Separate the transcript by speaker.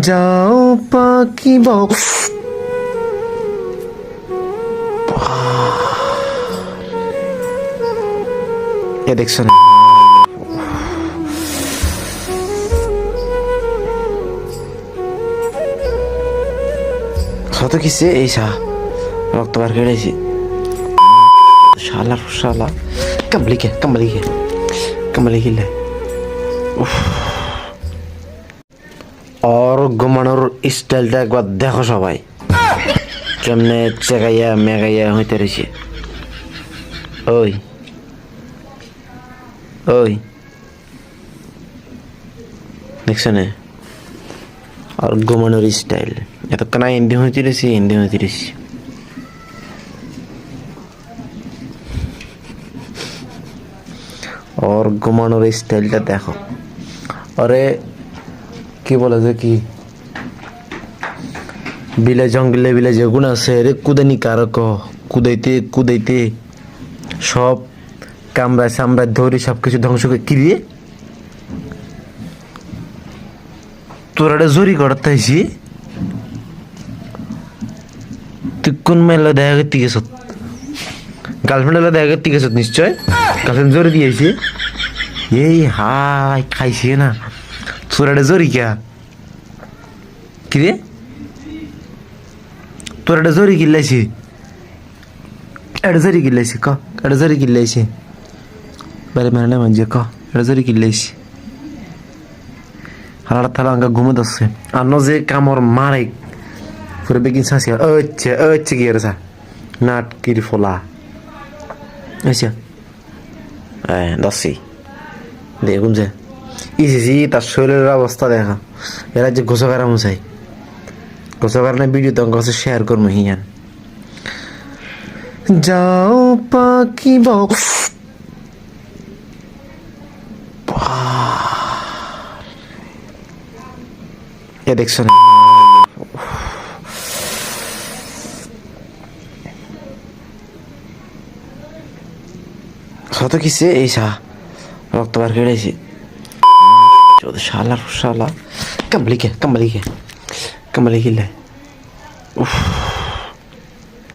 Speaker 1: যাও পাখি বাও এ দেখছো না কত কিসে এই রক্ত বার খেয়েছি শালা শালা কামলি কে और ঘুমানোর স্টাইলটা একবার দেখো সবাই কেমনে চেগাইয়া মেগাইয়া হইতে রয়েছে ওই ওই দেখছো না আর ঘুমানোর স্টাইল এতক্ষণ হিন্দি হইতে রয়েছি और ঘুমানোর স্টাইলটা দেখো আরে কি বলে যে কি বিলে জঙ্গলে বিলে যেগুলো আছে রে কুদানি কারক কুদাইতে সব কামড়ায় ধরে সবকিছু ধ্বংস করে কিরিয়ে তোর একটা জোরি করতেছি তুই কোন মেলা দেখা করতে গেছ গার্লফ্রেন্ড দেখা করতে গেছ নিশ্চয় গার্লফ্রেন্ড জোরে দিয়েছি এই হাই খাইছে না তোর একটা জোরি কি রে তোর একটা জোরি কিল্লাইছি একটা জোরি কিল্লাইছি বারে মানে মানছে একটা জোরি কিল্লাইছি হালাটা থালা আঙ্কা ঘুমে দচ্ছে আর যে কামড় মারে পুরো বেগিন শাঁসি হচ্ছে কি আর নাট কির ফোলা আচ্ছা দশি দেখুন যে ইসি তার শরীরের অবস্থা দেখা এরা যে গোসকারা মুসাই গোসকার না ভিডিও তো কাছে শেয়ার করবো হিয়ান যাও পাখি বাও এ দেখছো না কত কিসে এই রক্ত বার খেয়েছি শালা কামলি কে